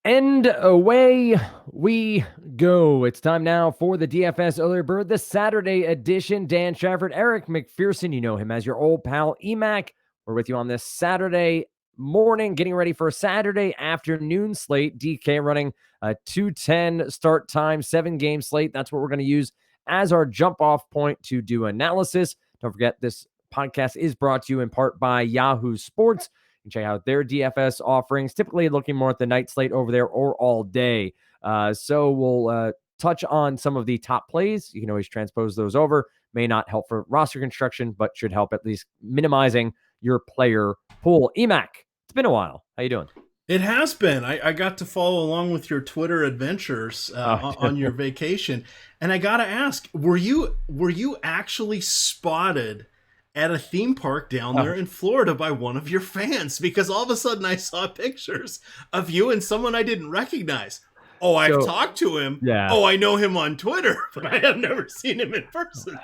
And away we go. It's time now for the DFS Early Bird, the Saturday edition. Dan Trafford, Eric McPherson, you know him as your old pal EMAC. We're with you on this Saturday morning, getting ready for a Saturday afternoon slate. DK running a 2:10 start time, 7-game slate. That's what we're going to use as our jump off point to do analysis. Don't forget, this podcast is brought to you in part by Yahoo Sports. You can check out their DFS offerings, typically looking more at the night slate over there or all day. So we'll touch on some of the top plays. You can always transpose those over. May not help for roster construction, but should help at least minimizing your player pool. EMAC, it's been a while. How you doing? It has been. I got to follow along with your Twitter adventures on your vacation, and I gotta ask: were you actually spotted at a theme park down there in Florida by one of your fans? Because all of a sudden I saw pictures of you and someone I didn't recognize. Oh, I've talked to him. Yeah. Oh, I know him on Twitter, but I have never seen him in person.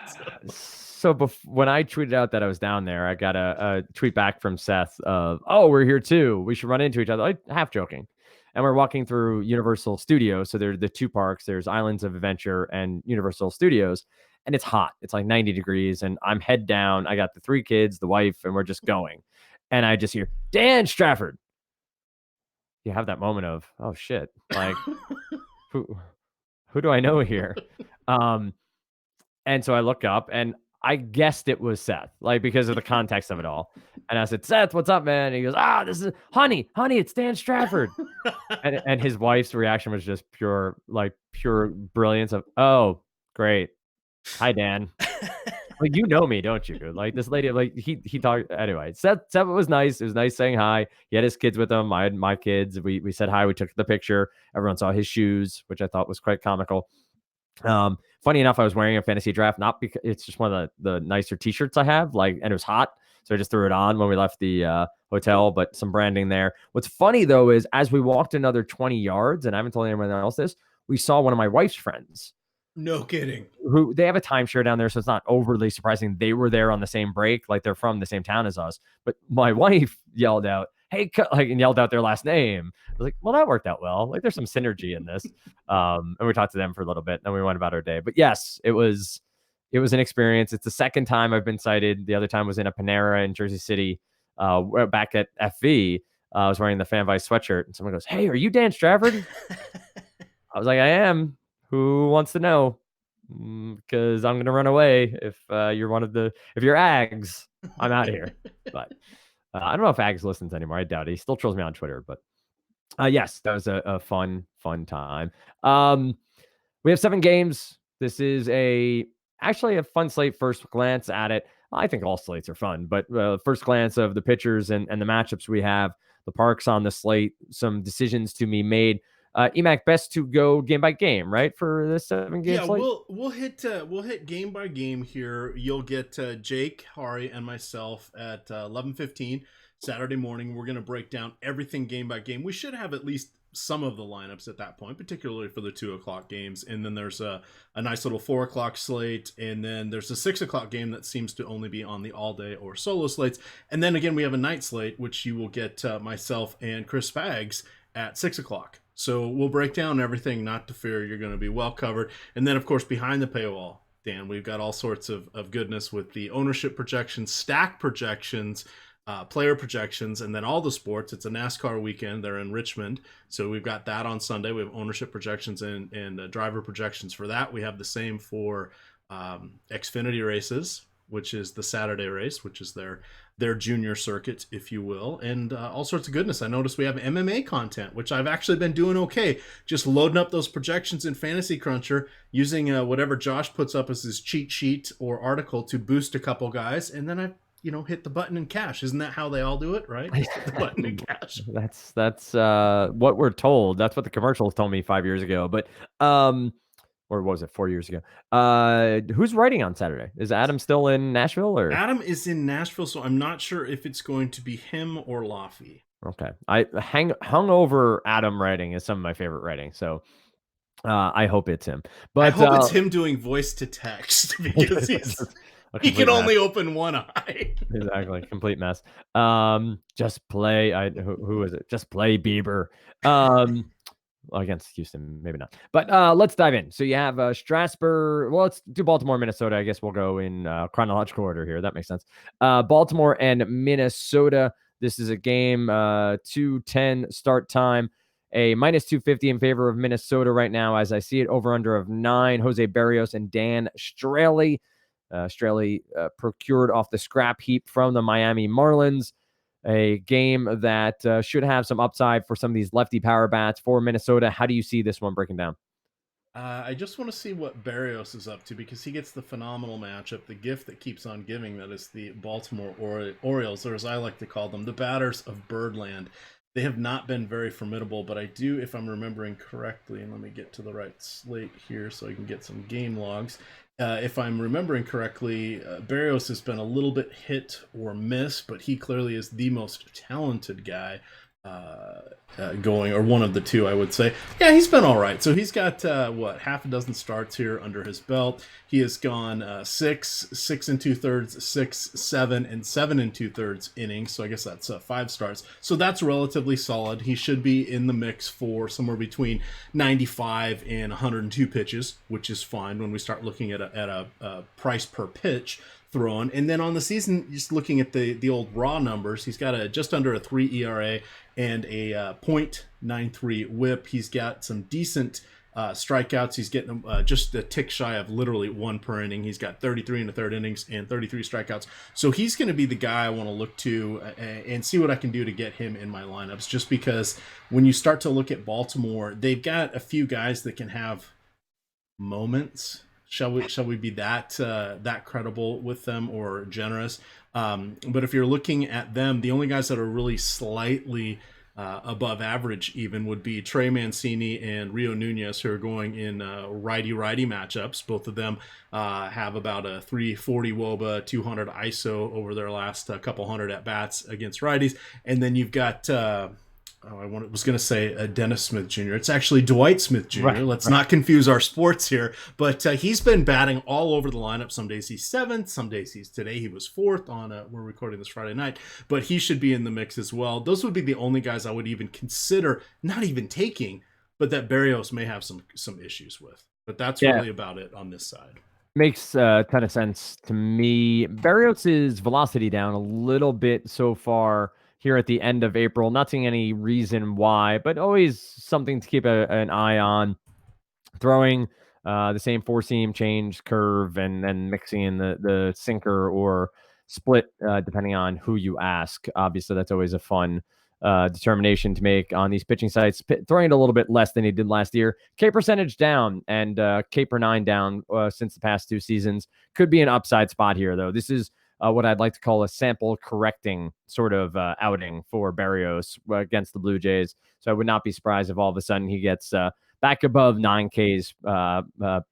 So when I tweeted out that I was down there, I got a tweet back from Seth of, "Oh, we're here too. We should run into each other." Like, half joking. And we're walking through Universal Studios. So there are the two parks. There's Islands of Adventure and Universal Studios. And it's hot. It's like 90 degrees. And I'm head down. I got the 3 kids, the wife, and we're just going. And I just hear, Dan Strafford. You have that moment of, oh shit. Like, who do I know here? And so I look up and I guessed it was Seth, like, because of the context of it all. And I said, "Seth, what's up, man?" And he goes, "This is honey, it's Dan Strafford." and his wife's reaction was just pure brilliance of, "Oh, great. Hi, Dan." Like, you know me, don't you? Like, this lady, like, he talked anyway. Seth was nice. It was nice saying hi. He had his kids with him. I had my kids. We said hi. We took the picture. Everyone saw his shoes, which I thought was quite comical. Funny enough, I was wearing a fantasy draft, not because it's just one of the nicer t-shirts I have, like, and it was hot. So I just threw it on when we left the hotel, but some branding there. What's funny though, is as we walked another 20 yards, and I haven't told anyone else this, we saw one of my wife's friends. No kidding. Who they have a timeshare down there. So it's not overly surprising. They were there on the same break. Like, they're from the same town as us, but my wife yelled out, "Hey," and yelled out their last name. I was like, well, that worked out well. Like, there's some synergy in this. And we talked to them for a little bit, and then we went about our day. But yes, it was an experience. It's the second time I've been cited. The other time was in a Panera in Jersey City, back at FV. I was wearing the Fan Vice sweatshirt, and someone goes, "Hey, are you Dan Strafford?" I was like, "I am. Who wants to know? Because I'm gonna run away if you're Ags. I'm out of here." But I don't know if Ags listens anymore. I doubt it. He still trolls me on Twitter, but yes, that was a fun time. We have 7 games. This is actually a fun slate. First glance at it, I think all slates are fun, but first glance of the pitchers and the matchups we have, the parks on the slate, some decisions to be made. EMAC, best to go game by game, right, for this 7-game slate? Yeah, we'll hit game by game here. You'll get Jake, Hari, and myself at 11:15 Saturday morning. We're going to break down everything game by game. We should have at least some of the lineups at that point, particularly for the 2:00 games. And then there's a nice little 4:00 slate. And then there's a 6:00 game that seems to only be on the all day or solo slates. And then again, we have a night slate, which you will get myself and Chris Spags at 6:00. So we'll break down everything, not to fear. You're going to be well covered. And then, of course, behind the paywall, Dan, we've got all sorts of goodness with the ownership projections, stack projections, player projections, and then all the sports. It's a NASCAR weekend. They're in Richmond. So we've got that on Sunday. We have ownership projections and driver projections for that. We have the same for Xfinity races, which is the Saturday race, which is their junior circuit, if you will, and all sorts of goodness. I noticed we have MMA content, which I've actually been doing okay, just loading up those projections in Fantasy Cruncher, using whatever Josh puts up as his cheat sheet or article to boost a couple guys, and then I hit the button and cash. Isn't that how they all do it, right? Just hit the button and cash. That's what we're told. That's what the commercials told me 5 years ago. But or was it 4 years ago? Who's writing on Saturday? Is Adam still in Nashville? Or Adam is in Nashville, so I'm not sure if it's going to be him or Laffy. Okay. I hung over Adam writing is some of my favorite writing. So I hope it's him. But I hope it's him doing voice to text, because he can only open one eye. Exactly. Complete mess. Just play. Who is it? Just play Bieber. against Houston, maybe not. But let's dive in. So you have Strasburg. Well, let's do Baltimore, Minnesota. I guess we'll go in chronological order here. That makes sense. Baltimore and Minnesota. This is a game, 2:10 start time. A minus 250 in favor of Minnesota right now, as I see it. Over under of 9. Jose Berrios and Dan Straley. Straley procured off the scrap heap from the Miami Marlins. A game that should have some upside for some of these lefty power bats for Minnesota. How do you see this one breaking down? I just want to see what Barrios is up to, because he gets the phenomenal matchup, the gift that keeps on giving, that is the Baltimore Orioles, or as I like to call them, the batters of Birdland. They have not been very formidable, but I do, if I'm remembering correctly, and let me get to the right slate here so I can get some game logs. If I'm remembering correctly, Barrios has been a little bit hit or miss, but he clearly is the most talented guy going, or one of the two, I would say. Yeah, he's been all right. So he's got half a dozen starts here under his belt. He has gone 6 2/3, 6, 7, and 7 2/3 innings. So I guess that's 5 starts. So that's relatively solid. He should be in the mix for somewhere between 95 and 102 pitches, which is fine when we start looking at a price per pitch thrown. And then on the season, just looking at the old raw numbers, he's got just under a 3 ERA and a .93 whip. He's got some decent strikeouts. He's getting just a tick shy of literally 1 per inning. He's got 33 1/3 innings and 33 strikeouts. So he's going to be the guy I want to look to and see what I can do to get him in my lineups, just because when you start to look at Baltimore, they've got a few guys that can have moments. Shall we be that credible with them, or generous? But if you're looking at them, the only guys that are really slightly above average even would be Trey Mancini and Rio Nunez, who are going in righty-righty matchups. Both of them have about a 340 WOBA, 200 ISO over their last couple hundred at-bats against righties. And then you've got... I was going to say Dennis Smith Jr. It's actually Dwight Smith Jr. Right, Let's not confuse our sports here. But he's been batting all over the lineup. Some days he's 7th. Some days today he was 4th on we're recording this Friday night. But he should be in the mix as well. Those would be the only guys I would even consider not even taking, but that Berrios may have some issues with. But that's really about it on this side. Makes a ton of sense to me. Berrios' velocity down a little bit so far here at the end of April. Not seeing any reason why, but always something to keep an eye on. Throwing the same 4-seam change curve and then mixing in the sinker or split, depending on who you ask. Obviously, that's always a fun determination to make on these pitching sites. Throwing it a little bit less than he did last year. K percentage down and K per 9 down since the past 2 seasons. Could be an upside spot here, though. This is what I'd like to call a sample correcting sort of outing for Berrios against the Blue Jays. So I would not be surprised if all of a sudden he gets back above 9 Ks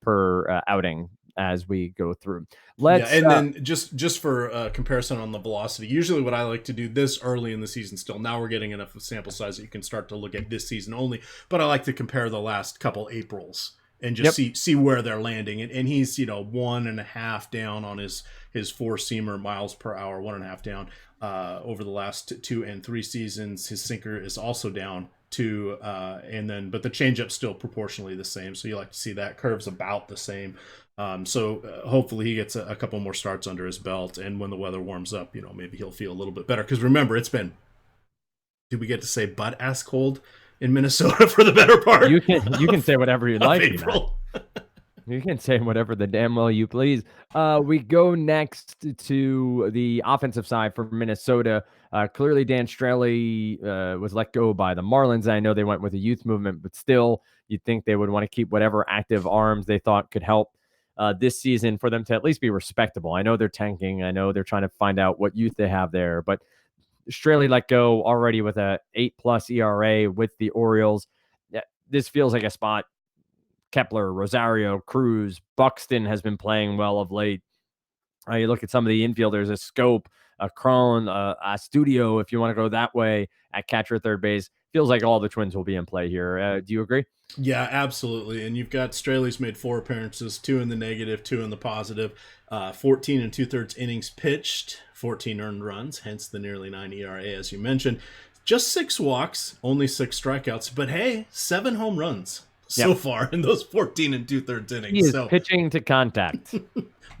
per outing as we go through. Then just for comparison on the velocity, usually what I like to do this early in the season still, now we're getting enough of sample size that you can start to look at this season only, but I like to compare the last couple Aprils and just see where they're landing. And he's, 1.5 down on his 4-seamer miles per hour, 1.5 down over the last 2 and 3 seasons. His sinker is also down 2, but the changeup's still proportionally the same. So you like to see that curve's about the same. So hopefully he gets a couple more starts under his belt, and when the weather warms up, maybe he'll feel a little bit better. Because remember, it's been, did we get to say butt-ass cold in Minnesota for the better part? You can say whatever you like. April. You can say whatever the damn well you please. We go next to the offensive side for Minnesota. Clearly, Dan Straley was let go by the Marlins. I know they went with a youth movement, but still, you'd think they would want to keep whatever active arms they thought could help this season for them to at least be respectable. I know they're tanking. I know they're trying to find out what youth they have there, but Straley let go already with a 8+ ERA with the Orioles. This feels like a spot. Kepler, Rosario, Cruz, Buxton has been playing well of late. You look at some of the infielders, a Scope, a Cron, a Studio, if you want to go that way at catcher, third base. Feels like all the Twins will be in play here. Do you agree? Yeah, absolutely. And you've got Straley's made 4 appearances, 2 in the negative, 2 in the positive, 14 2/3 innings pitched, 14 earned runs, hence the nearly 9 ERA, as you mentioned. Just 6 walks, only 6 strikeouts, but hey, 7 home runs so Yep. far in those 14 and 2/3 He innings. is So pitching to contact.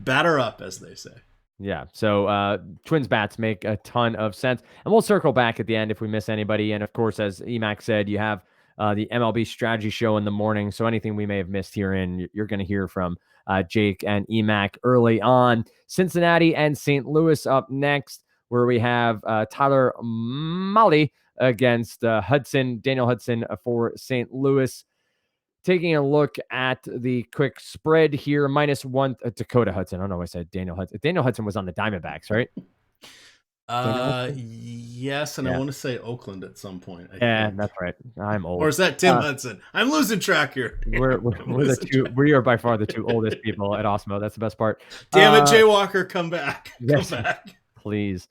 batter up, as they say. Yeah. So Twins bats make a ton of sense. And we'll circle back at the end if we miss anybody. And of course, as Emac said, you have the MLB strategy show in the morning. So anything we may have missed herein, you're going to hear from Jake and Emac early on. Cincinnati and St. Louis up next, where we have Tyler Mahle against Daniel Hudson for St. Louis. Taking a look at the quick spread here, -1 Dakota Hudson. I don't know why I said Daniel Hudson. Daniel Hudson was on the Diamondbacks, right? Yes, and I Yeah. want to say Oakland at some point. I Yeah, think. that's right. I'm old. Or is that Tim Hudson? I'm losing track here. We're the two. We are by far the two oldest people at Osmo. That's the best part. Damn it, Jay Walker, come back. Yes, Come back. please.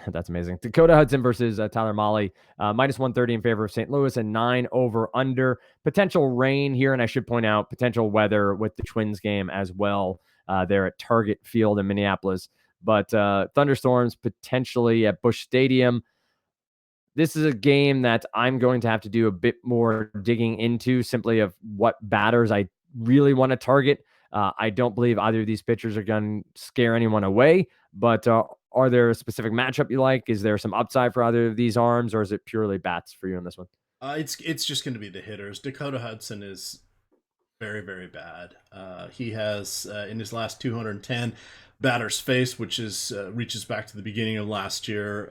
That's amazing. Dakota Hudson versus Tyler Mahle, -130 in favor of St. Louis and 9 over under. Potential rain here, and I should point out potential weather with the Twins game as well. There at Target Field in Minneapolis, but thunderstorms potentially at Busch Stadium. This is a game that I'm going to have to do a bit more digging into, simply of what batters I really want to target. I don't believe either of these pitchers are going to scare anyone away, but are there a specific matchup you like? Is there some upside for either of these arms, or is it purely bats for you in this one? It's just going to be the hitters. Dakota Hudson is very, very bad. He has in his last 210 batters faced, which is reaches back to the beginning of last year.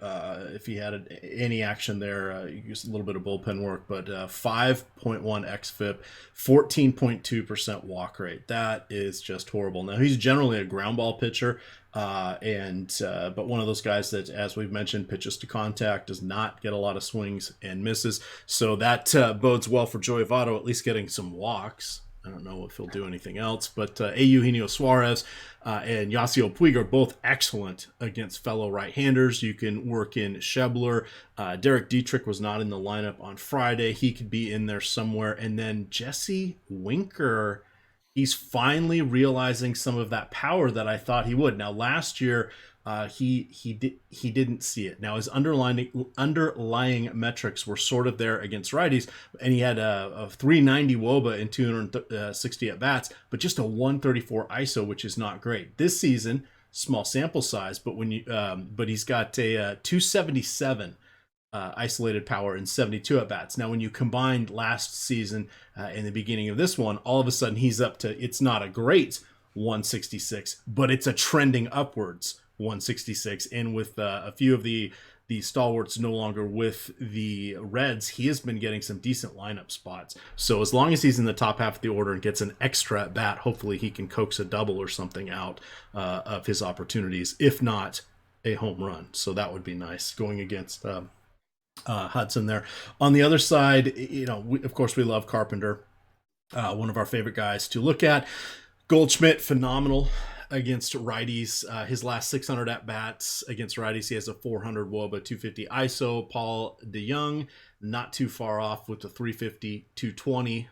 If he had any action there, used a little bit of bullpen work, but 5.1 xFIP, 14.2% walk rate. That is just horrible. Now he's generally a ground ball pitcher, but one of those guys that, as we've mentioned, pitches to contact, does not get a lot of swings and misses. So that bodes well for Joey Votto, at least getting some walks. I don't know if he'll do anything else, but Eugenio Suarez and Yasiel Puig are both excellent against fellow right-handers. You can work in Schebler. Derek Dietrich was not in the lineup on Friday. He could be in there somewhere. And then Jesse Winker, he's finally realizing some of that power that I thought he would. Now, last year, he didn't see it. Now his underlying metrics were sort of there against righties, and he had a 390 WOBA in 260 at bats, but just a 134 ISO, which is not great. This season, small sample size, but but he's got a 277 isolated power in 72 at bats. Now, when you combined last season and the beginning of this one, all of a sudden he's up to, it's not a great 166, but it's a trending upwards 166. And with a few of the stalwarts no longer with the Reds, he has been getting some decent lineup spots. So as long as he's in the top half of the order and gets an extra at bat, hopefully he can coax a double or something out of his opportunities, if not a home run. So that would be nice going against Hudson there. On the other side, of course we love Carpenter, one of our favorite guys to look at. Goldschmidt, phenomenal against righties. His last 600 at bats against righties, he has a 400 WOBA, 250 ISO. Paul DeJong, not too far off with the 350, 220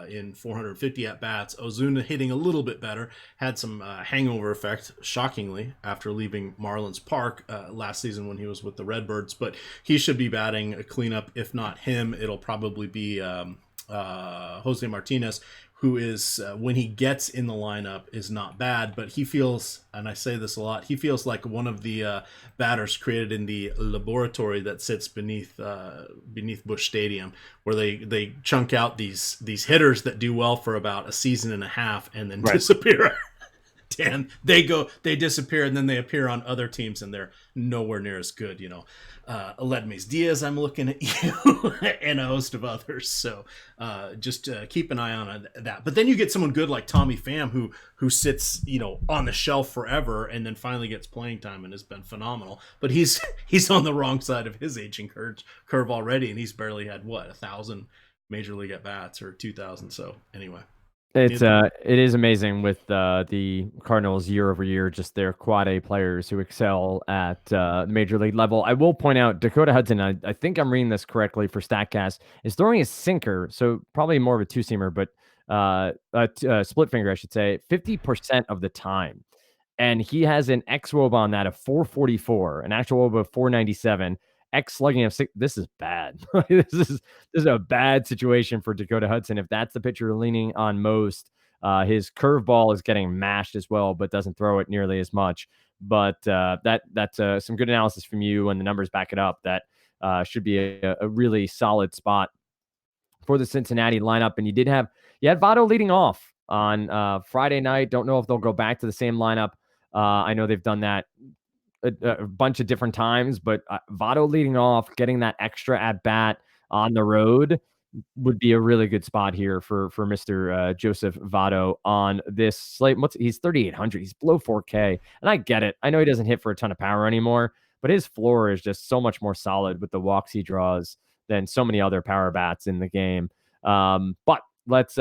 in 450 at bats. Ozuna hitting a little bit better, had some hangover effect, shockingly, after leaving Marlins Park last season when he was with the Redbirds. But he should be batting a cleanup. If not him, it'll probably be Jose Martinez, who is, when he gets in the lineup, is not bad, but he feels, and I say this a lot, he feels like one of the batters created in the laboratory that sits beneath Busch Stadium, where they chunk out these hitters that do well for about a season and a half and then disappear. Dan, they disappear, and then they appear on other teams, and they're nowhere near as good. Aledmys Diaz, I'm looking at you, and a host of others. So just keep an eye on that. But then you get someone good like Tommy Pham, who sits on the shelf forever, and then finally gets playing time and has been phenomenal. But he's on the wrong side of his aging curve already, and he's barely had 1,000 major league at bats or 2,000. So anyway. It is amazing with the Cardinals year over year, just their quad A players who excel at major league level. I will point out Dakota Hudson, I think I'm reading this correctly for StatCast, is throwing a sinker, so probably more of a two-seamer, but a split finger, I should say, 50% of the time. And he has an xWOBA on that of 444, an actual WOBA of 497, X slugging of 6. This is bad. This is a bad situation for Dakota Hudson if that's the pitcher you're leaning on most. His curveball is getting mashed as well, but doesn't throw it nearly as much. But that's some good analysis from you, and the numbers back it up. That should be a really solid spot for the Cincinnati lineup. And you had Votto leading off on Friday night. Don't know if they'll go back to the same lineup. I know they've done that a bunch of different times, but Votto leading off, getting that extra at bat on the road would be a really good spot here for Mr. Joseph Votto on this slate. He's 3,800. He's below 4K, and I get it. I know he doesn't hit for a ton of power anymore, but his floor is just so much more solid with the walks he draws than so many other power bats in the game. But let's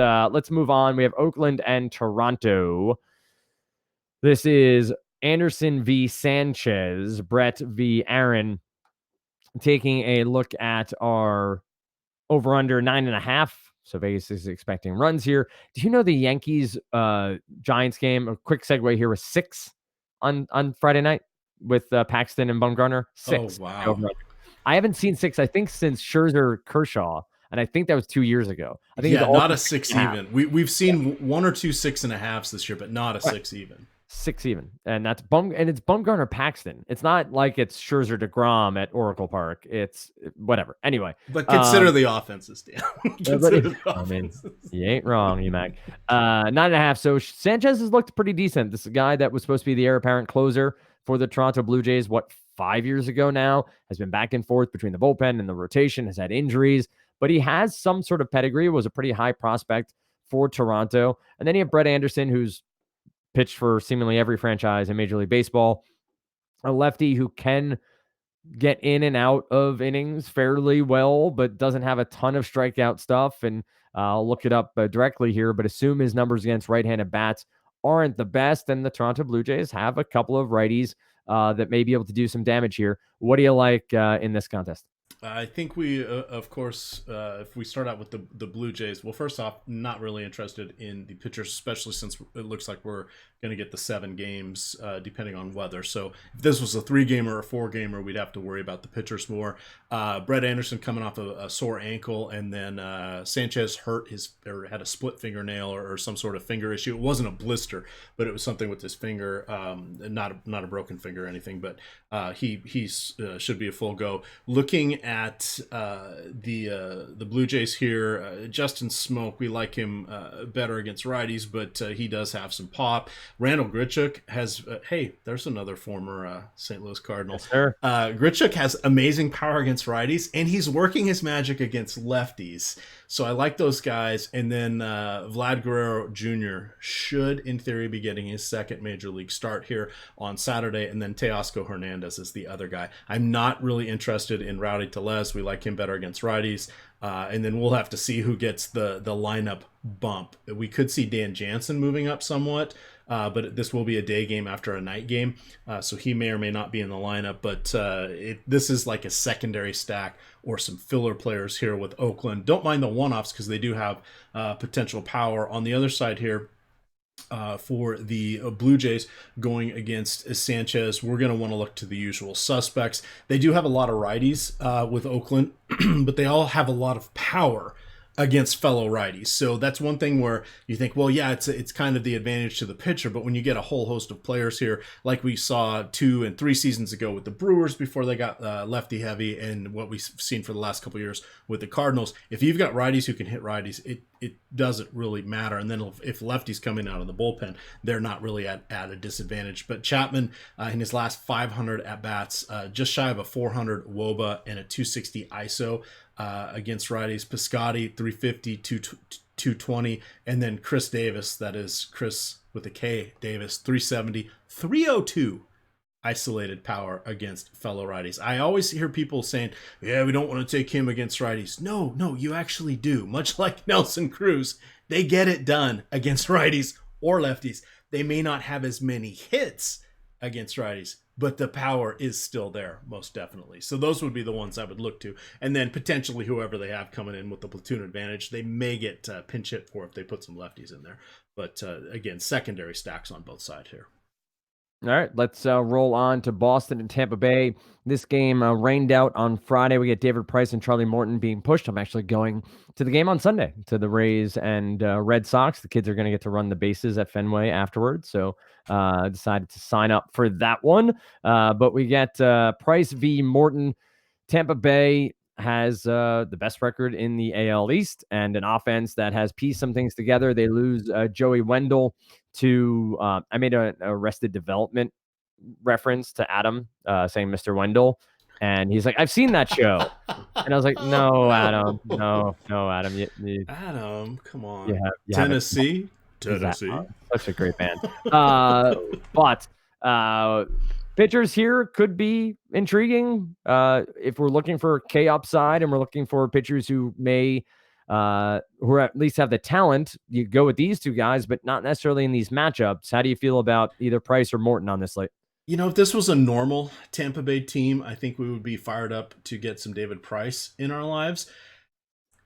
move on. We have Oakland and Toronto. This is Anderson v. Sanchez, Brett v. Aaron. Taking a look at our over under 9.5. So Vegas is expecting runs here. Do you know the Yankees Giants game? A quick segue here was 6 on Friday night with Paxton and Bumgarner. 6. Oh, wow. I haven't seen 6, I think, since Scherzer Kershaw, and I think that was 2 years ago. I think not a 6 even. We've seen 1 or 2 6.5s this year, but not a 6 even. 6 even, and it's Bumgarner Paxton. It's not like it's Scherzer DeGrom at Oracle Park. It's whatever. Anyway, but consider the offenses, Dan. I mean, you ain't wrong, Mac. 9.5. So Sanchez has looked pretty decent. This is a guy that was supposed to be the heir apparent closer for the Toronto Blue Jays. 5 years ago now, has been back and forth between the bullpen and the rotation. Has had injuries, but he has some sort of pedigree. Was a pretty high prospect for Toronto, and then you have Brett Anderson, who's pitched for seemingly every franchise in Major League Baseball. A lefty who can get in and out of innings fairly well, but doesn't have a ton of strikeout stuff. And I'll look it up directly here, but assume his numbers against right-handed bats aren't the best. And the Toronto Blue Jays have a couple of righties that may be able to do some damage here. What do you like in this contest? I think we, of course, if we start out with the Blue Jays, well, first off, not really interested in the pitchers, especially since it looks like we're going to get the 7 games, depending on weather. So if this was a 3-gamer or a 4-gamer, we'd have to worry about the pitchers more. Brett Anderson coming off a sore ankle, and then Sanchez had a split fingernail or some sort of finger issue. It wasn't a blister, but it was something with his finger, not a broken finger or anything, but he should be a full go. Looking at the Blue Jays here, Justin Smoke, we like him better against righties, but he does have some pop. Randall Grichuk has there's another former St. Louis Cardinal. Yes, sir. Grichuk has amazing power against righties, and he's working his magic against lefties. So I like those guys. And then Vlad Guerrero Jr. should, in theory, be getting his second major league start here on Saturday. And then Teoscar Hernandez is the other guy. I'm not really interested in Rowdy Tellez. We like him better against righties. And then we'll have to see who gets the lineup bump. We could see Dan Jansen moving up somewhat, but this will be a day game after a night game, so he may or may not be in the lineup. But this is like a secondary stack or some filler players here with Oakland. Don't mind the one-offs because they do have potential power. On the other side here, for the Blue Jays going against Sanchez, we're going to want to look to the usual suspects. They do have a lot of righties with Oakland, but they all have a lot of power against fellow righties. So that's one thing where you think, well, yeah, it's kind of the advantage to the pitcher, but when you get a whole host of players here, like we saw 2 and 3 seasons ago with the Brewers before they got lefty heavy, and what we've seen for the last couple of years with the Cardinals, if you've got righties who can hit righties, it doesn't really matter. And then if lefties coming out of the bullpen, they're not really at a disadvantage. But Chapman, in his last 500 at-bats, just shy of a 400 WOBA and a 260 ISO against righties. Piscotty, 350, 220. And then Chris Davis, that is Chris with a K, Davis, 370, 302 isolated power against fellow righties. I always hear people saying, yeah, we don't want to take him against righties. No, you actually do. Much like Nelson Cruz, they get it done against righties or lefties. They may not have as many hits against righties, but the power is still there, most definitely. So those would be the ones I would look to. And then potentially whoever they have coming in with the platoon advantage, they may get pinch hit for if they put some lefties in there. But again, secondary stacks on both sides here. All right, let's roll on to Boston and Tampa Bay. This game rained out on Friday. We get David Price and Charlie Morton being pushed. I'm actually going to the game on Sunday, to the Rays and Red Sox. The kids are going to get to run the bases at Fenway afterwards, so I decided to sign up for that one. But we get Price v. Morton. Tampa Bay has the best record in the AL East and an offense that has pieced some things together. They lose Joey Wendell to I made an Arrested Development reference to Adam saying Mr. Wendell, and he's like, I've seen that show. And I was like, no, Adam, no, Adam, Adam, come on. you Tennessee. Such a great band. But pitchers here could be intriguing. If we're looking for K upside and we're looking for pitchers who may who at least have the talent, you go with these two guys, but not necessarily in these matchups. How do you feel about either Price or Morton on this slate? You know, if this was a normal Tampa Bay team, I think we would be fired up to get some David Price in our lives.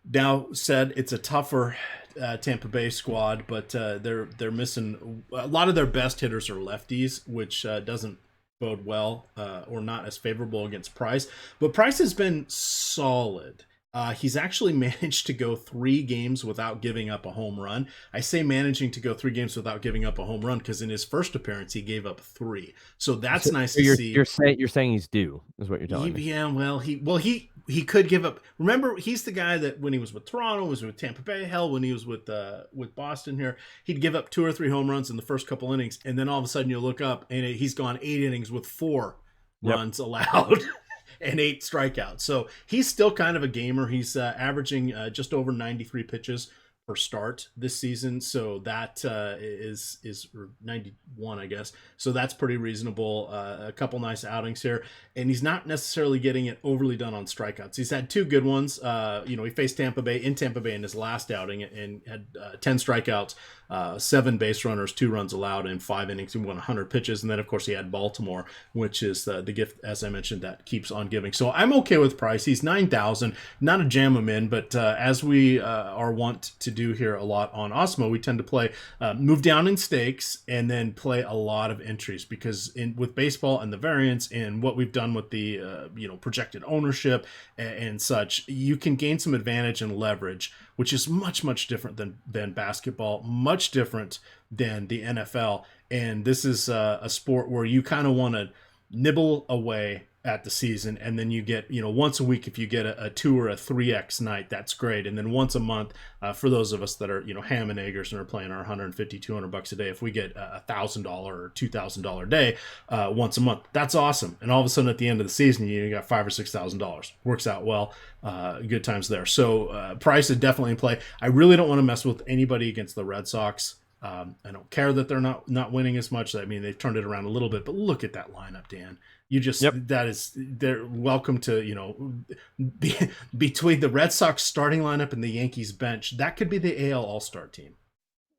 Now said, it's a tougher Tampa Bay squad, but they're missing a lot of their best hitters are lefties, which doesn't bode well or not as favorable against Price. But Price has been solid. He's actually managed to go 3 games without giving up a home run. I say managing to go 3 games without giving up a home run because in his first appearance he gave up 3. So that's nice to see. You're saying he's due, is what you're telling me. Yeah, well, he could give up. Remember, he's the guy that when he was with Toronto, was with Tampa Bay, hell, when he was with Boston here, he'd give up 2 or 3 home runs in the first couple innings, and then all of a sudden you look up and he's gone 8 innings with 4 runs allowed. And 8 strikeouts. So he's still kind of a gamer. He's averaging just over 93 pitches per start this season. So that is 91, I guess. So that's pretty reasonable. A couple nice outings here. And he's not necessarily getting it overly done on strikeouts. He's had 2 good ones. He faced Tampa Bay in his last outing and had 10 strikeouts, 7 base runners, 2 runs allowed in 5 innings. He won 100 pitches. And then, of course, he had Baltimore, which is the gift, as I mentioned, that keeps on giving. So I'm okay with Price. He's 9,000. Not a jam him in, but as we are wont to do here a lot on Osmo, we tend to play move down in stakes and then play a lot of entries because with baseball and the variance and what we've done with the projected ownership and such, you can gain some advantage and leverage, which is much different than basketball, much different than the NFL. And this is a sport where you kind of want to nibble away at the season, and then you get once a week if you get a 2 or a 3x night, that's great. And then once a month for those of us that are ham and eggers and are playing our $150-$200 a day, if we get a $1,000 or $2,000 day once a month, that's awesome. And all of a sudden at the end of the season you got $5,000 or $6,000. Works out well. Good times there. So Price is definitely in play. I really don't want to mess with anybody against the Red Sox. I don't care that they're not winning as much. I mean, they've turned it around a little bit, but look at that lineup, Dan. You just they're welcome to between the Red Sox starting lineup and the Yankees bench, that could be the AL All-Star team,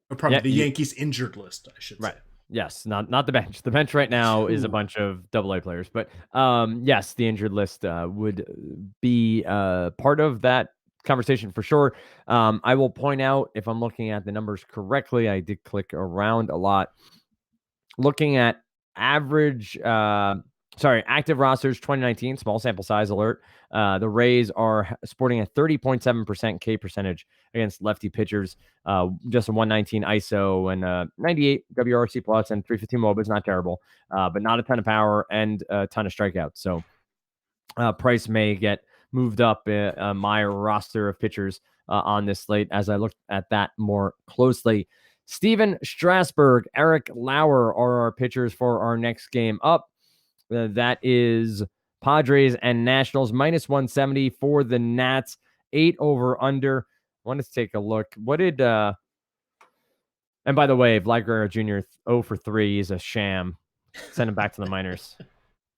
or probably the Yankees injured list, I should say. Yes, not the bench. The bench right now is a bunch of AA players, but yes, the injured list would be part of that conversation for sure. I will point out, if I'm looking at the numbers correctly, I did click around a lot. Looking at active rosters 2019, small sample size alert. The Rays are sporting a 30.7% K percentage against lefty pitchers. Just a 119 ISO and 98 WRC plus and 315 WOBA is not terrible, but not a ton of power and a ton of strikeouts. So Price may get moved up my roster of pitchers on this slate as I looked at that more closely. Steven Strasburg, Eric Lauer are our pitchers for our next game up. That is Padres and Nationals, -170 for the Nats, 8 over under. I want to take a look. What did and by the way, Vlad Guerrero Jr. 0 for 3 is a sham. Send him back to the minors.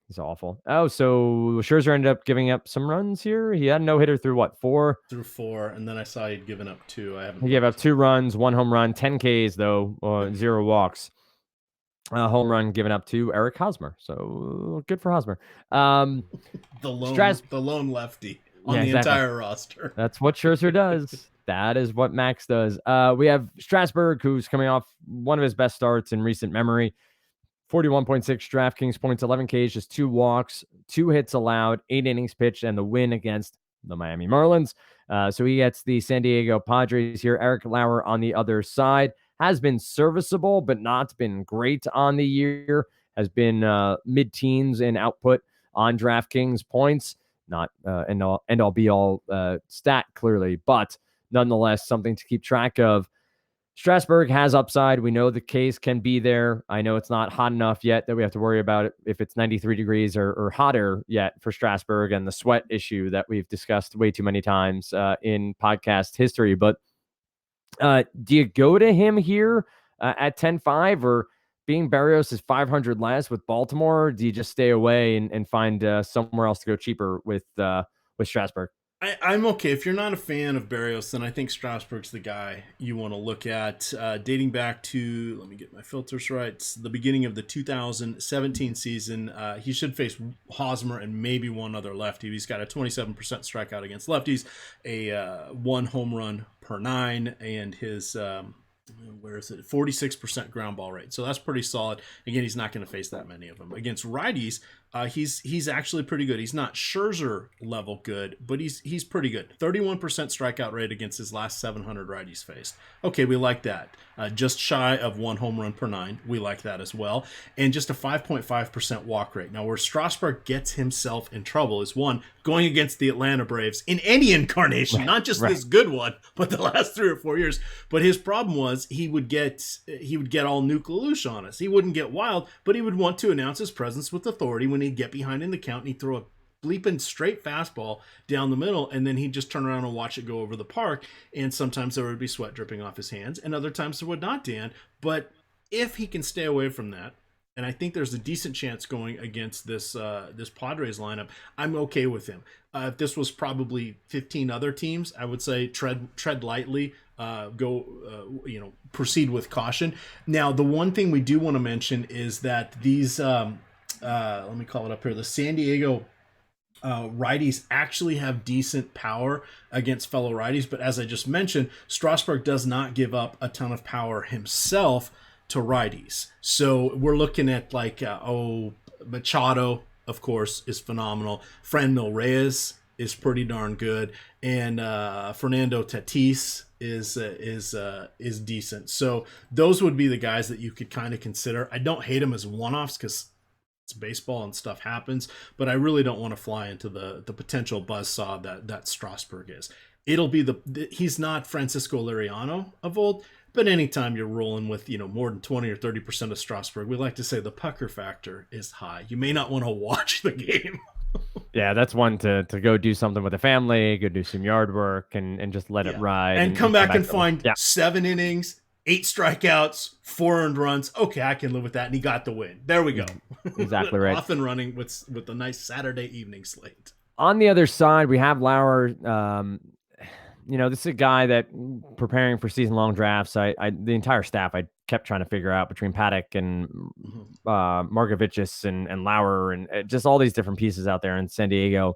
He's awful. Oh, so Scherzer ended up giving up some runs here. He had a no-hitter through what, 4? Through 4, and then I saw he'd given up 2. He gave up 2 runs, 1 home run, 10 Ks though, 0 walks. Home run given up to Eric Hosmer. So good for Hosmer. The lone lefty on the entire roster. That's what Scherzer does. That is what Max does. We have Strasburg, who's coming off one of his best starts in recent memory. 41.6 DraftKings points, 11 Ks, just 2 walks, 2 hits allowed, 8 innings pitched, and the win against the Miami Marlins. So he gets the San Diego Padres here. Eric Lauer on the other side has been serviceable, but not been great on the year. Has been mid-teens in output on DraftKings points. Not end all be all stat clearly, but nonetheless something to keep track of. Strasburg has upside. We know the case can be there. I know it's not hot enough yet that we have to worry about it if it's 93 degrees or hotter yet for Strasburg and the sweat issue that we've discussed way too many times in podcast history. But do you go to him here at 10-5, or being Berrios is 500 less with Baltimore? Or do you just stay away and find somewhere else to go cheaper with Strasburg? I'm okay. If you're not a fan of Berrios, then I think Strasburg's the guy you want to look at. Dating back to, let me get my filters right, the beginning of the 2017 season, he should face Hosmer and maybe one other lefty. He's got a 27% strikeout against lefties, a 1 home run per 9, and his 46% ground ball rate. So that's pretty solid. Again, he's not going to face that many of them. Against righties, he's actually pretty good. He's not Scherzer level good, but he's pretty good. 31% strikeout rate against his last 700 righties faced. Okay, we like that. Just shy of 1 home run per 9. We like that as well. And just a 5.5% walk rate. Now, where Strasburg gets himself in trouble is, one, going against the Atlanta Braves in any incarnation, not just this good one, but the last 3 or 4 years. But his problem was he would get all Nuke LaLoosh on us. He wouldn't get wild, but he would want to announce his presence with authority when he'd get behind in the count, and he'd throw a bleeping straight fastball down the middle, and then he'd just turn around and watch it go over the park. And sometimes there would be sweat dripping off his hands, and other times there would not, Dan. But if he can stay away from that, and I think there's a decent chance going against this Padres lineup, I'm okay with him. If this was probably 15 other teams, I would say tread lightly, proceed with caution. Now, the one thing we do want to mention is that these, let me call it up here, the San Diego righties actually have decent power against fellow righties, but as I just mentioned, Strasburg does not give up a ton of power himself to righties. So we're looking at Machado, of course, is phenomenal. Franmil Reyes is pretty darn good, and Fernando Tatis is decent. So those would be the guys that you could kind of consider. I don't hate them as one-offs because it's baseball and stuff happens, but I really don't want to fly into the potential buzzsaw that Strasburg is. It'll be he's not Francisco Liriano of old, but anytime you're rolling with more than 20 or 30% of Strasburg, we like to say the pucker factor is high. You may not want to watch the game. Yeah, that's one to go do something with the family, go do some yard work, and just let it ride. And come back and find 7 innings, 8 strikeouts, 4 earned runs. Okay, I can live with that. And he got the win. There we go. Exactly right. Off and running with a nice Saturday evening slate. On the other side, we have Lauer. This is a guy that, preparing for season-long drafts, the entire staff, I kept trying to figure out between Paddock and Margevicius and Lauer and just all these different pieces out there in San Diego.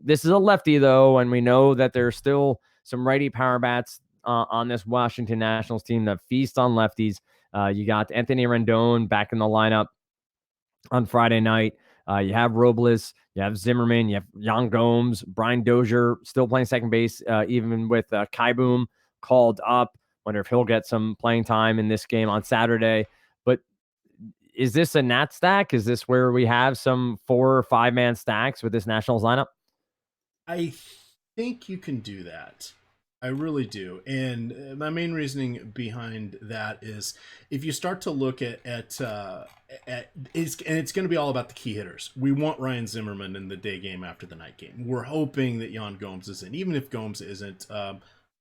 This is a lefty, though, and we know that there's still some righty power bats on this Washington Nationals team that feast on lefties. You got Anthony Rendon back in the lineup on Friday night. You have Robles, you have Zimmerman, you have Yan Gomes, Brian Dozier still playing second base, even with Kai Boom called up. Wonder if he'll get some playing time in this game on Saturday. But is this a Nat stack? Is this where we have some 4 or 5 man stacks with this Nationals lineup? I think you can do that. I really do. And my main reasoning behind that is if you start to look at it's going to be all about the key hitters. We want Ryan Zimmerman in the day game after the night game. We're hoping that Yan Gomes is in. Even if Gomes isn't,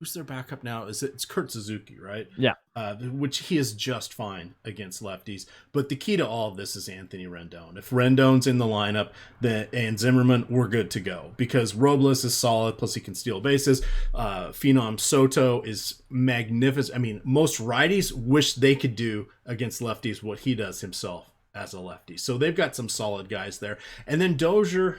who's their backup now? It's Kurt Suzuki, right? Yeah. Which he is just fine against lefties. But the key to all of this is Anthony Rendon. If Rendon's in the lineup and Zimmerman, we're good to go. Because Robles is solid, plus he can steal bases. Phenom Soto is magnificent. I mean, most righties wish they could do against lefties what he does himself as a lefty. So they've got some solid guys there. And then Dozier,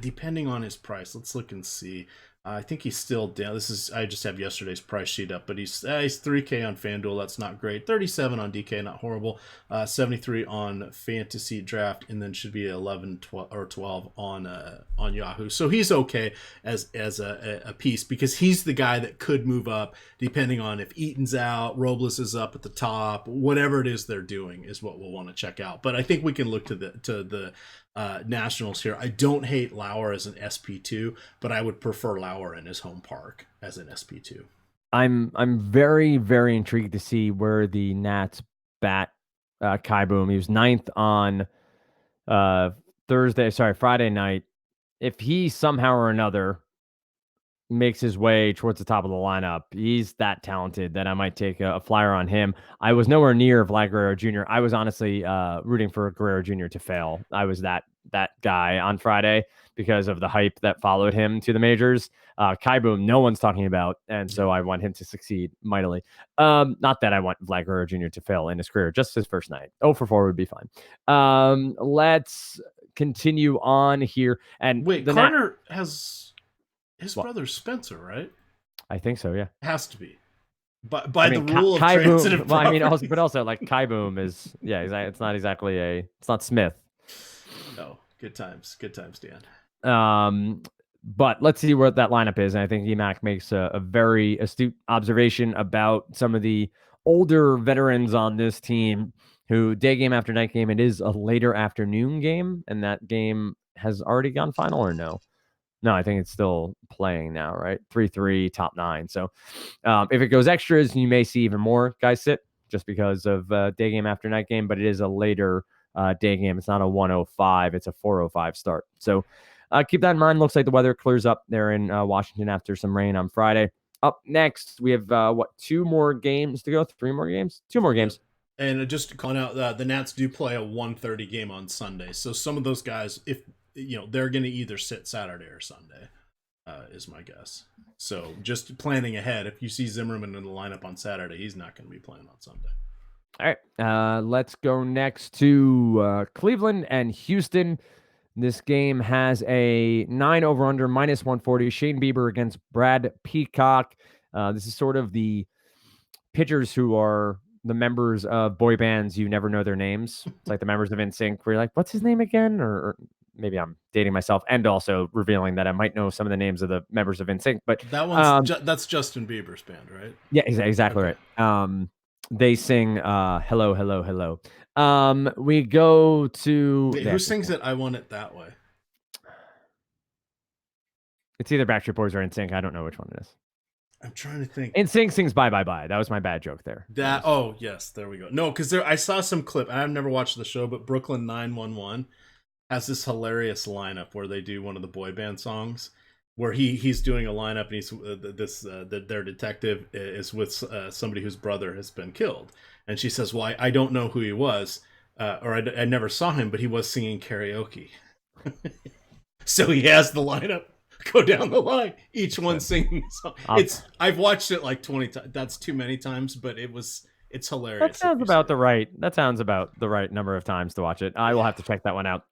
depending on his price, let's look and see. I think he's still down. I just have yesterday's price sheet up, but he's 3K on FanDuel. That's not great. 37 on DK, not horrible. 73 on Fantasy Draft, and then should be 11, 12, or 12 on Yahoo. So he's okay as a piece because he's the guy that could move up depending on if Eaton's out, Robles is up at the top, whatever it is they're doing is what we'll want to check out. But I think we can look to the Nationals here. I don't hate Lauer as an SP2, but I would prefer Lauer in his home park as an SP2. I'm very, very intrigued to see where the Nats bat Kai Boom. He was ninth on Friday night. If he somehow or another makes his way towards the top of the lineup, he's that talented that I might take a flyer on him. I was nowhere near Vlad Guerrero Jr. I was honestly rooting for Guerrero Jr. to fail. I was that guy on Friday because of the hype that followed him to the majors. Kai Boom, no one's talking about, and so I want him to succeed mightily. Not that I want Vlad Guerrero Jr. to fail in his career, just his first night. 0 for 4 would be fine. Let's continue on here. And wait, Carter has his brother Spencer, right? I think so, yeah. Has to be. But by the rule of transitive Boom, well, I mean, also like Kai Boom is, yeah, it's not exactly it's not Smith. No, good times, Dan. But let's see what that lineup is. And I think EMAC makes a very astute observation about some of the older veterans on this team who day game after night game. It is a later afternoon game, and that game has already gone final or no? No, I think it's still playing now, right? 3-3, top 9. So if it goes extras, you may see even more guys sit just because of day game after night game, but it is a later day game. It's not a 1:05, it's a 4:05 start. So keep that in mind. Looks like the weather clears up there in Washington after some rain on Friday. Up next, we have 2 more games to go? 3 more games? 2 more games. And just to call out, the Nats do play a 1:30 game on Sunday. So some of those guys, if they're going to either sit Saturday or Sunday, is my guess. So just planning ahead, if you see Zimmerman in the lineup on Saturday, he's not going to be playing on Sunday. All right, let's go next to Cleveland and Houston. This game has a 9 over/under -140. Shane Bieber against Brad Peacock. This is sort of the pitchers who are the members of boy bands. You never know their names. It's like the members of NSYNC where you're like, what's his name again? Or maybe I'm dating myself and also revealing that I might know some of the names of the members of NSYNC. But that one's that's Justin Bieber's band, right? Yeah, exactly okay. Right. They sing Hello, Hello, Hello. We go to... Wait, who sings it? I Want It That Way. It's either Backstreet Boys or NSYNC. I don't know which one it is. I'm trying to think. NSYNC sings Bye Bye Bye. That was my bad joke there. Oh, yes. There we go. No, because I saw some clip. I've never watched the show, but Brooklyn 911 has this hilarious lineup where they do one of the boy band songs where he's doing a lineup and he's their detective is with somebody whose brother has been killed. And she says, well, I don't know who he was, or I never saw him, but he was singing karaoke. So he has the lineup go down the line, each one singing a song. I've watched it like 20 times. That's too many times, but it's hilarious. That sounds about the right number of times to watch it. I will have to check that one out.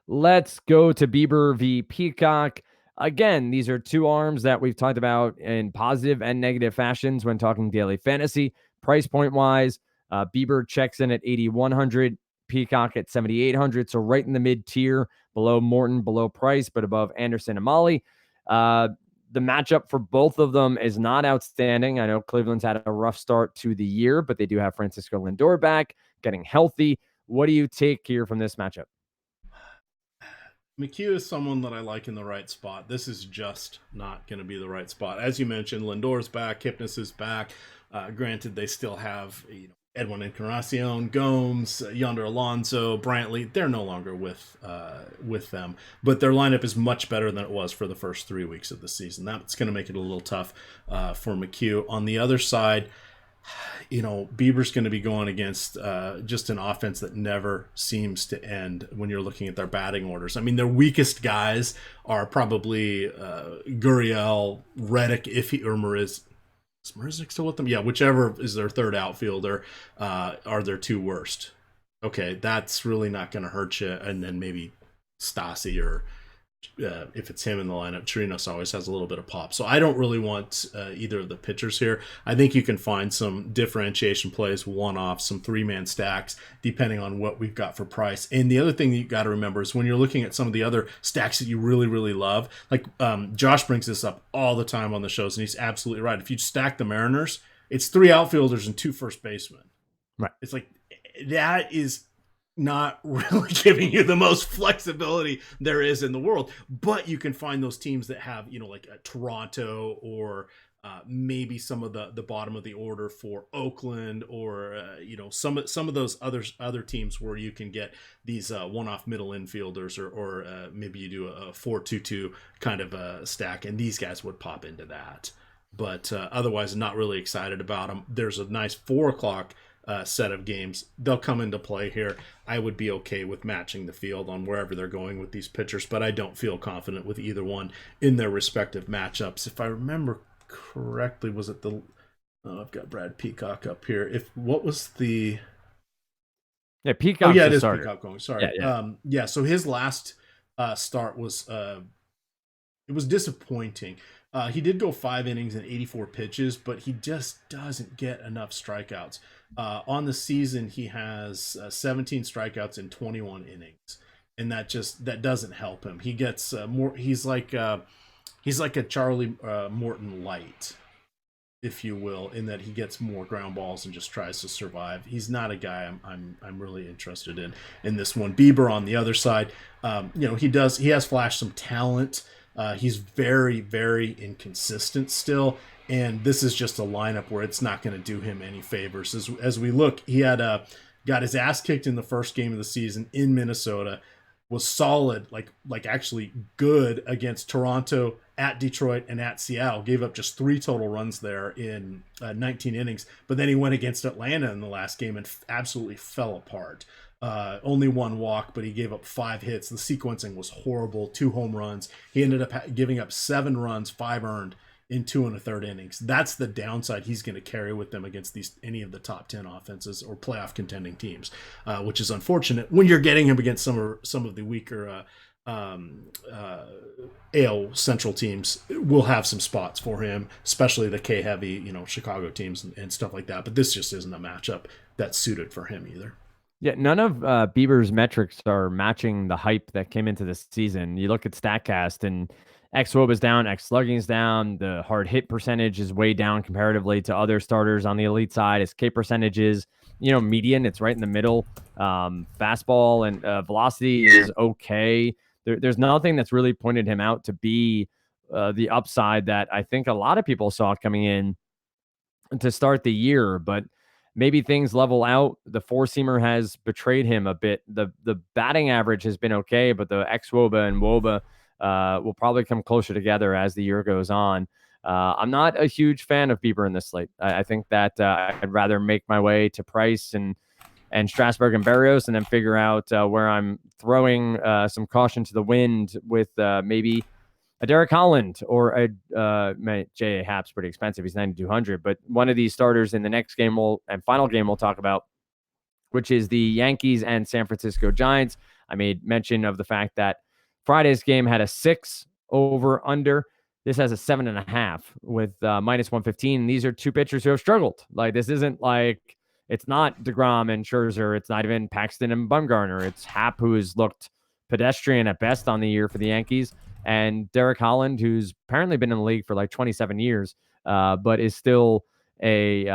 Let's go to Bieber v. Peacock. Again, these are 2 arms that we've talked about in positive and negative fashions when talking daily fantasy. Price point wise, Bieber checks in at 8,100, Peacock at 7,800. So right in the mid tier, below Morton, below Price, but above Anderson and Molly. The matchup for both of them is not outstanding. I know Cleveland's had a rough start to the year, but they do have Francisco Lindor back, getting healthy. What do you take here from this matchup? McHugh is someone that I like in the right spot. This is just not going to be the right spot. As you mentioned, Lindor's back, Kipnis is back. Granted, they still have Edwin Encarnacion, Gomes, Yonder Alonso, Brantley. They're no longer with them, but their lineup is much better than it was for the first 3 weeks of the season. That's going to make it a little tough for McHugh. On the other side, Bieber's going to be going against just an offense that never seems to end when you're looking at their batting orders. I mean, their weakest guys are probably Gurriel, Reddick, or Marisnik still with them? Yeah, whichever is their third outfielder are their 2 worst. Okay, that's really not going to hurt you. And then maybe Stassi or if it's him in the lineup, Chirinos always has a little bit of pop. So I don't really want either of the pitchers here. I think you can find some differentiation plays, one-off, some three-man stacks, depending on what we've got for price. And the other thing that you got to remember is when you're looking at some of the other stacks that you really, really love, like Josh brings this up all the time on the shows, and he's absolutely right. If you stack the Mariners, it's 3 outfielders and 2 first basemen. Right. It's like that is not really giving you the most flexibility there is in the world, but you can find those teams that have, like Toronto or maybe some of the bottom of the order for Oakland, or some of those other teams where you can get these one-off middle infielders, or maybe you do a 4-2-2 kind of a stack, and these guys would pop into that. But otherwise, not really excited about them. There's a nice 4 o'clock set of games. They'll come into play here. I would be okay with matching the field on wherever they're going with these pitchers, but I don't feel confident with either one in their respective matchups. If I remember correctly, was it I've got Brad Peacock up here. What was the... Yeah, Peacock. Oh, yeah, it is Peacock going. Sorry. Yeah. So his last start was... it was disappointing. He did go 5 innings and 84 pitches, but he just doesn't get enough strikeouts. On the season, he has 17 strikeouts in 21 innings, and that doesn't help him. He gets more. He's like a Charlie Morton light, if you will, in that he gets more ground balls and just tries to survive. He's not a guy I'm really interested in this one. Bieber on the other side, he has flashed some talent. He's very, very inconsistent still, and this is just a lineup where it's not going to do him any favors. As we look, he had got his ass kicked in the first game of the season in Minnesota, was solid, like actually good against Toronto, at Detroit, and at Seattle. Gave up just 3 total runs there in 19 innings, but then he went against Atlanta in the last game and absolutely fell apart. Only 1 walk, but he gave up 5 hits. The sequencing was horrible. 2 home runs. He ended up giving up 7 runs, 5 earned in 2 1/3 innings. That's the downside he's going to carry with them against any of the top 10 offenses or playoff contending teams, which is unfortunate when you're getting him against some of the weaker AL Central teams. Will have some spots for him, especially the K heavy, Chicago teams and stuff like that. But this just isn't a matchup that's suited for him either. Yeah, none of Bieber's metrics are matching the hype that came into this season. You look at StatCast, and xWOB is down, slugging is down. The hard hit percentage is way down comparatively to other starters on the elite side. His K percentage is, median. It's right in the middle. Fastball and velocity is okay. There's nothing that's really pointed him out to be the upside that I think a lot of people saw coming in to start the year, but maybe things level out. The 4-seamer has betrayed him a bit. The batting average has been okay, but the xWOBA and WOBA will probably come closer together as the year goes on. I'm not a huge fan of Bieber in this slate. I think that I'd rather make my way to Price and Strasburg and Berrios, and then figure out where I'm throwing some caution to the wind with maybe a Derek Holland or a J.A. Happ's pretty expensive. He's 9,200, but one of these starters in the next game and final game we'll talk about, which is the Yankees and San Francisco Giants. I made mention of the fact that Friday's game had a 6 over under. This has a 7.5 with minus 115. These are 2 pitchers who have struggled. Like, this isn't like, it's not DeGrom and Scherzer. It's not even Paxton and Bumgarner. It's Happ, who has looked pedestrian at best on the year for the Yankees, and Derek Holland, who's apparently been in the league for like 27 years, but is still he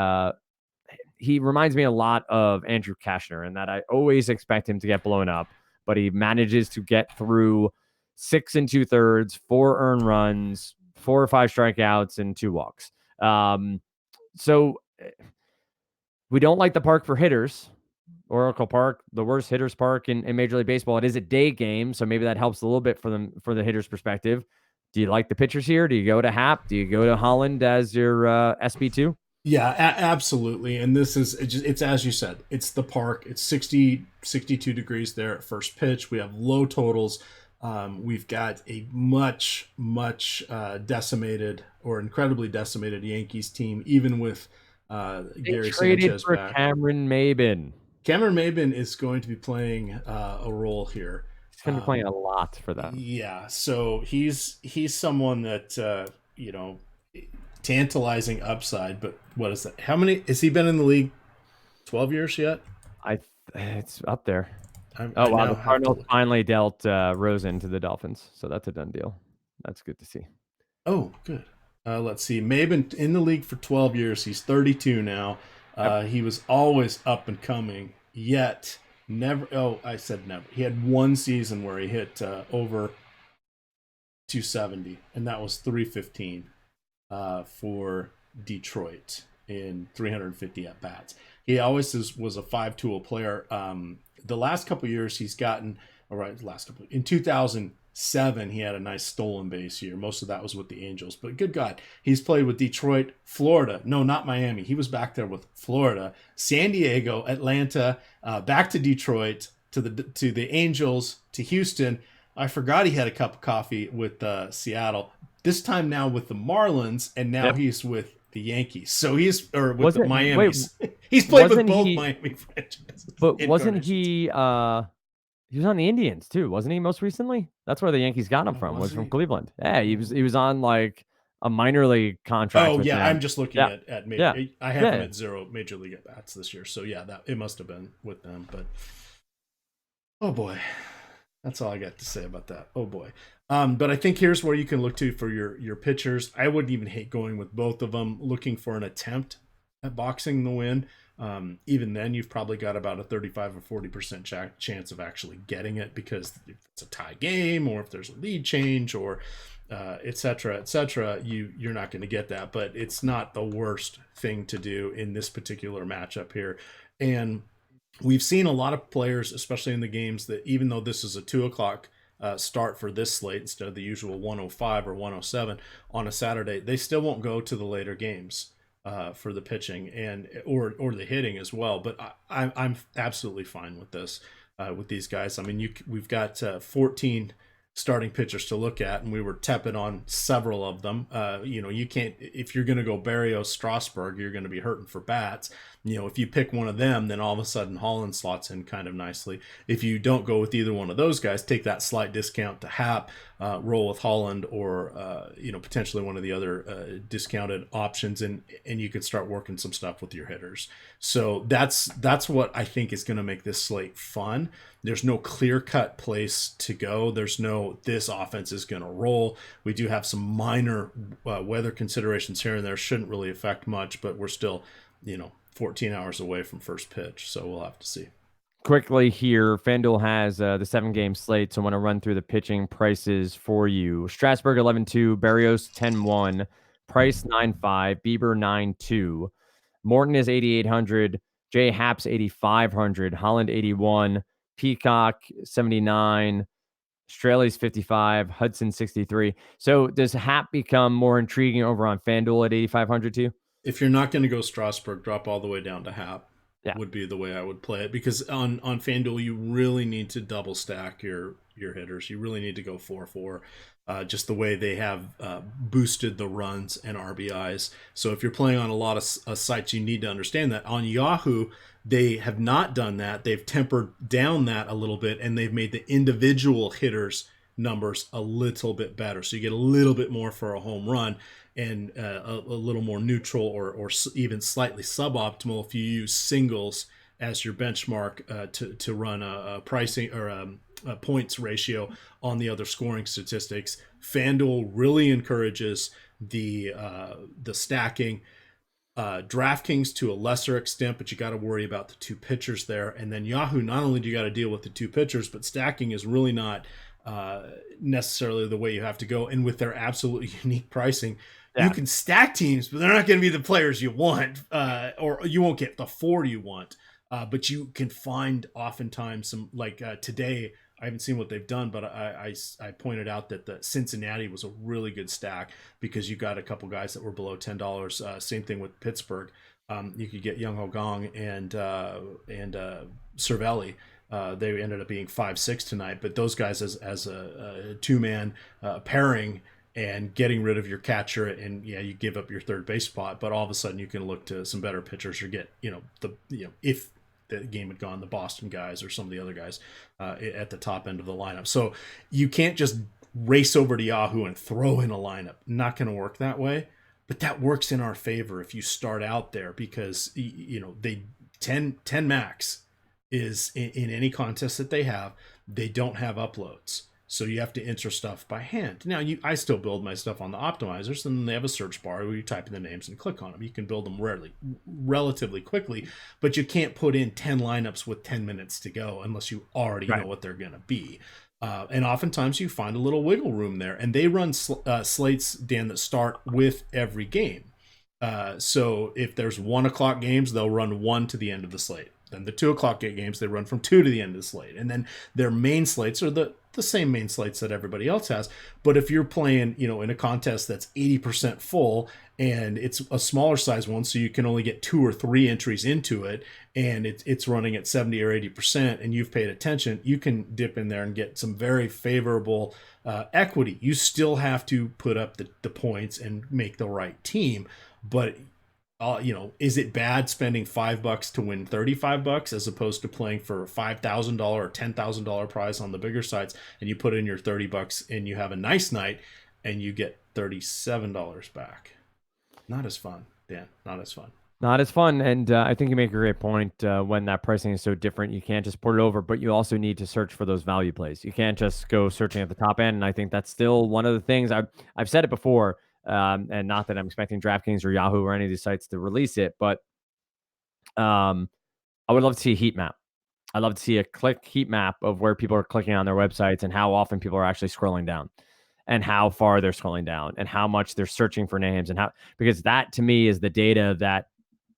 reminds me a lot of Andrew Kashner, in that I always expect him to get blown up, but he manages to get through 6 2/3, 4 earned runs, 4 or 5 strikeouts, and 2 walks. So we don't like the park for hitters. Oracle Park, the worst hitters park in Major League Baseball. It is a day game, so maybe that helps a little bit for the hitters' perspective. Do you like the pitchers here? Do you go to Happ? Do you go to Holland as your SP2? Yeah, absolutely. And this is, it's as you said, it's the park. It's 62 degrees there at first pitch. We have low totals. We've got a much decimated, or incredibly decimated Yankees team, even with Gary Sanchez back. Cameron Maybin. Cameron Maybin is going to be playing a role here. been playing a lot for them. Yeah, so he's someone that tantalizing upside, but what is that? How many has he been in the league? 12 years yet? It's up there. I Oh wow, now the have to Cardinals look. finally dealt Rosen to the Dolphins, so that's a done deal. That's good to see. Oh, good. Let's see. Maben in the league for 12 years. He's 32 now. Yep. He was always up and coming, yet never. Oh, I said never. He had one season where he hit over 270, and that was 315 for Detroit in 350 at bats. He always was a 5-tool player. The last couple years he's gotten, all right, last couple in 2007 he had a nice stolen base year. Most of that was with the Angels, but good God, he's played with Detroit, Florida. No, not Miami. He was back there with Florida, San Diego, Atlanta, back to Detroit, to the Angels, to Houston. I forgot he had a cup of coffee with Seattle. This time now with the Marlins, and now Yep. he's with the Yankees. So he's with Was the it wait, Miami's. He's played with wasn't both he Miami franchises. but wasn't Incarnations. he was on the Indians too, wasn't he most recently? That's where the Yankees got him Oh, from, was was from he? Cleveland. Yeah, Oh. he was on like a minor league contract Oh with yeah, them. I'm just looking Yeah. at Yeah. major. I have him Yeah. at 0 major league at bats this year. So yeah, that it must have been with them. But oh boy, that's all I got to say about that. Oh boy. But I think here's where you can look to for your pitchers. I wouldn't even hate going with both of them, looking for an attempt at boxing the win. Even then, you've probably got about a 35 or 40% chance of actually getting it, because if it's a tie game or if there's a lead change or et cetera, you're not going to get that. But it's not the worst thing to do in this particular matchup here. And we've seen a lot of players, especially in the games, that even though this is a 2 o'clock start for this slate instead of the usual 105 or 107 on a Saturday, they still won't go to the later games for the pitching and or the hitting as well. But I'm absolutely fine with this with these guys. I mean, we've got 14 starting pitchers to look at, and we were tepid on several of them. You can't, if you're going to go Barrios, Strasburg, you're going to be hurting for bats. If you pick one of them, then all of a sudden Holland slots in kind of nicely. If you don't go with either one of those guys, take that slight discount to Hap, roll with Holland, or potentially one of the other discounted options, and you could start working some stuff with your hitters. So that's what I think is going to make this slate fun. There's no clear-cut place to go. There's no, this offense is going to roll. We do have some minor weather considerations here and there. Shouldn't really affect much, but we're still, 14 hours away from first pitch, so we'll have to see. Quickly here, FanDuel has the 7-game slate, so I want to run through the pitching prices for you. Strasburg 11-2, Barrios 10-1, Price 9-5, Bieber 9-2, Morton is 8,800, Jay Happ's 8,500, Holland 81, Peacock 79, Straley's 55, Hudson 63. So does Happ become more intriguing over on FanDuel at 8,500 too? If you're not going to go Strasburg, drop all the way down to Hap. Yeah. Would be the way I would play it, because on FanDuel you really need to double stack your hitters. You really need to go 4-4. Just the way they have boosted the runs and RBIs. So if you're playing on a lot of sites, you need to understand that. On Yahoo, they have not done that. They've tempered down that a little bit, and they've made the individual hitters numbers a little bit better. So you get a little bit more for a home run, and a little more neutral or even slightly suboptimal if you use singles as your benchmark to run a pricing or a points ratio on the other scoring statistics. FanDuel really encourages the stacking. DraftKings to a lesser extent, but you got to worry about the two pitchers there. And then Yahoo, not only do you got to deal with the two pitchers, but stacking is really not necessarily the way you have to go. And with their absolutely unique pricing, you can stack teams, but they're not going to be the players you want, or you won't get the 4 you want. But you can find oftentimes some, like today, I haven't seen what they've done, but I pointed out that the Cincinnati was a really good stack because you got a couple guys that were below $10. Same thing with Pittsburgh. You could get Young Ho Gong and Cervelli. They ended up being 5-6 tonight, but those guys as a two-man pairing and getting rid of your catcher, and you give up your third base spot, but all of a sudden you can look to some better pitchers or get if the game had gone the Boston guys or some of the other guys at the top end of the lineup. So you can't just race over to Yahoo and throw in a lineup. Not going to work that way. But that works in our favor if you start out there, because they 10 max is in any contest that they have. They don't have uploads, so you have to enter stuff by hand. Now I still build my stuff on the optimizers, and they have a search bar where you type in the names and click on them. You can build them relatively quickly, but you can't put in 10 lineups with 10 minutes to go unless you already know what they're going to be. And oftentimes you find a little wiggle room there, and they run slates, Dan, that start with every game. So if there's 1 o'clock games, they'll run 1 to the end of the slate. Then the 2 o'clock games, they run from 2 to the end of the slate. And then their main slates are the same main slates that everybody else has. But if you're playing, in a contest that's 80% full and it's a smaller size one, so you can only get 2 or 3 entries into it, and it's running at 70 or 80%, and you've paid attention, you can dip in there and get some very favorable equity. You still have to put up the points and make the right team. But is it bad spending $5 to win $35 as opposed to playing for a $5,000 or $10,000 prize on the bigger sites, and you put in your $30 and you have a nice night and you get $37 back? Not as fun, Dan. Not as fun. Not as fun. And I think you make a great point. When that pricing is so different, you can't just port it over, but you also need to search for those value plays. You can't just go searching at the top end. And I think that's still one of the things I've said it before. And not that I'm expecting DraftKings or Yahoo or any of these sites to release it, but I would love to see a heat map. I'd love to see a click heat map of where people are clicking on their websites and how often people are actually scrolling down, and how far they're scrolling down, and how much they're searching for names, and because that to me is the data that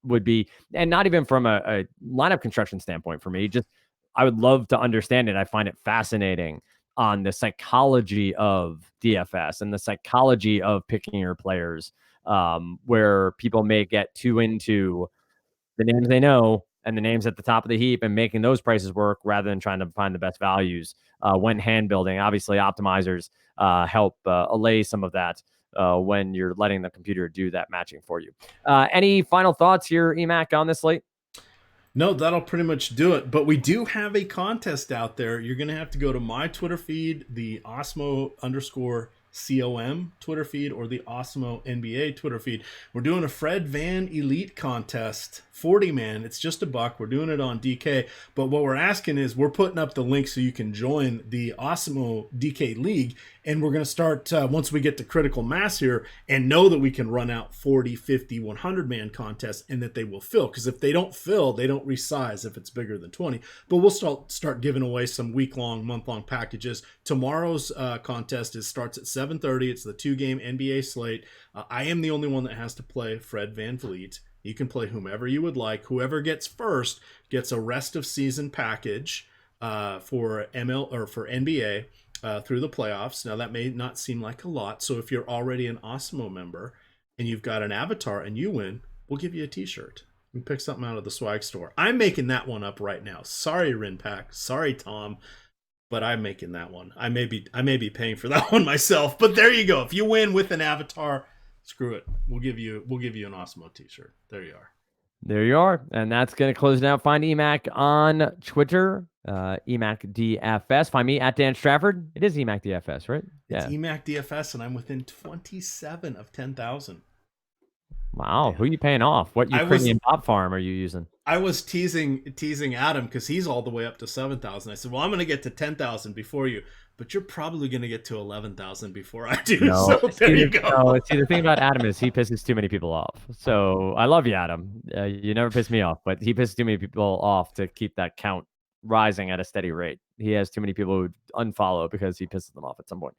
would be, and not even from a lineup construction standpoint for me, just I would love to understand it. I find it fascinating on the psychology of DFS and the psychology of picking your players, where people may get too into the names they know and the names at the top of the heap and making those prices work rather than trying to find the best values when hand building. Obviously, optimizers help allay some of that when you're letting the computer do that matching for you. Any final thoughts here, Emac, on this slate? No, that'll pretty much do it. But we do have a contest out there. You're going to have to go to my Twitter feed, the Osmo_COM Twitter feed, or the Osmo NBA Twitter feed. We're doing a Fred Van Elite contest, 40-man. It's just $1. We're doing it on DK. But what we're asking is, we're putting up the link so you can join the Osmo DK League. And we're going to start, once we get to critical mass here, and know that we can run out 40, 50, 100-man contests, and that they will fill. Because if they don't fill, they don't resize if it's bigger than 20. But we'll start giving away some week-long, month-long packages. Tomorrow's contest starts at 7:30. It's the 2-game NBA slate. I am the only one that has to play Fred VanVleet. You can play whomever you would like. Whoever gets first gets a rest of season package for NBA. Through the playoffs. Now, that may not seem like a lot. So if you're already an Osmo member and you've got an avatar and you win, we'll give you a t-shirt. We pick something out of the swag store. I'm making that one up right now. Sorry, Rinpack. Sorry, Tom. But I'm making that one. I may be paying for that one myself. But there you go. If you win with an avatar, screw it. We'll give you an Osmo t-shirt. There you are. There you are. And that's going to close it out. Find Emac on Twitter, Emac DFS. Find me at Dan Strafford. It is Emac DFS, right? It's Emac DFS, and I'm within 27 of 10,000. Wow. Yeah. Who are you paying off? What Ukrainian bot farm are you using? I was teasing Adam because he's all the way up to 7,000. I said, well, I'm going to get to 10,000 before you, but you're probably going to get to 11,000 before I do. No, so there you go. No, see, the thing about Adam is he pisses too many people off. So I love you, Adam. You never piss me off, but he pisses too many people off to keep that count rising at a steady rate. He has too many people who unfollow because he pisses them off at some point.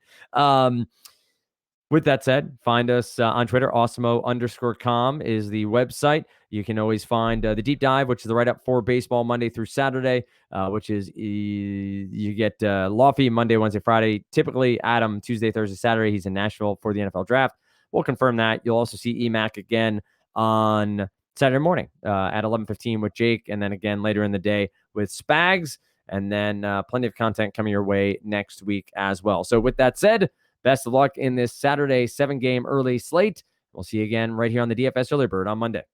With that said, find us on Twitter. Osmo_com is the website. You can always find the deep dive, which is the write-up for baseball Monday through Saturday, which is you get Lofty Monday, Wednesday, Friday. Typically, Adam Tuesday, Thursday, Saturday. He's in Nashville for the NFL draft. We'll confirm that. You'll also see EMAC again on Saturday morning at 11:15 with Jake, and then again later in the day with Spags, and then plenty of content coming your way next week as well. So with that said, best of luck in this Saturday 7-game early slate. We'll see you again right here on the DFS Early Bird on Monday.